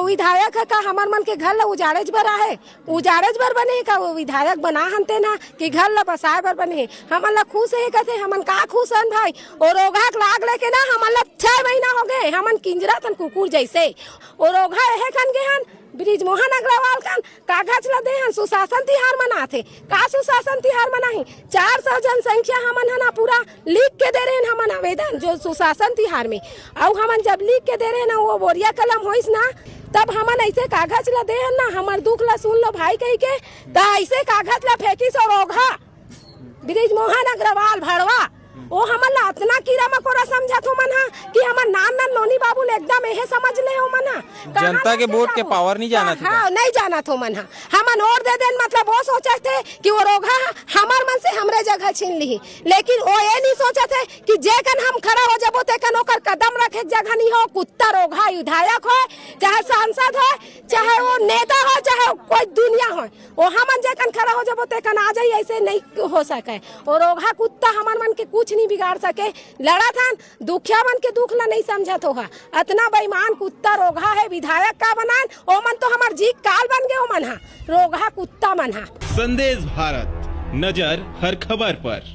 विधायक है का हमार मन के घर ला उजाड़ेज बर आहे, उजाड़ेज बर बने का वो विधायक बना हनते ना कि घर ला बसाए बर बने। हमन ला खुश है कहते हमन का खुश हन भाई। और ओघा लाग लेके ना हमन ला 6 महीना हो गए, हमन किंजरा तन कुकुर जैसे। और ओघा है कन के हन बृजमोहन अग्रवाल कन कागज ला दे हन सुशासन तिहार मनाथे। का सुशासन तिहार मनाही 400 जनसंख्या हमन हना पूरा लिख के दे रहे हमन आवेदन जो सुशासन तिहार में। और हमन जब लिख के दे रहे ना वो बोरिया कलम होइस ना तब हमन ऐसे कागज ला दे हन ना हमर दुख ला सुन लो भाई कही के ता ऐसे कागज ला फेंकिस। और ओघा बृजमोहन अग्रवाल भड़वा ओ हमन ला इतना कीड़ा मकोड़ा समझत हो मन हा कि हमर नान नान नोनी बाबू ने एकदम एहे समझ ले हो मन हा। जनता के वोट के पावर नहीं जाना था। हाँ नहीं जाना थो मन हा। हमन वोट दे देन मतलब वो सोचे थे कि वो रोगा हमार मन से हमरे जगह छीन ली, लेकिन वो ये नहीं सोचा थे कि जेकन हम खड़ा हो जबो तेकन ओकर कदम रखे जगह नहीं हो। कुत्ता रोगा विधायक हो चाहे सांसद हो चाहे वो नेता हो चाहे कोई दुनिया हो, वो हमन जेकन खड़ा हो जबो तेकन आ जाई ऐसे नहीं हो सके। और रोगा कुत्ता हमार मन के कुछ नहीं बिगाड़ सके। लड़ा था दुखिया मन के दुख ला नहीं समझत होगा। इतना बेईमान कुत्ता रोगा है विधायक का बनाए ओ मन तो हमार जी काल बन गए ओ मन हा रोगा कुत्ता मन हा। संदेश भारत, नजर हर खबर पर।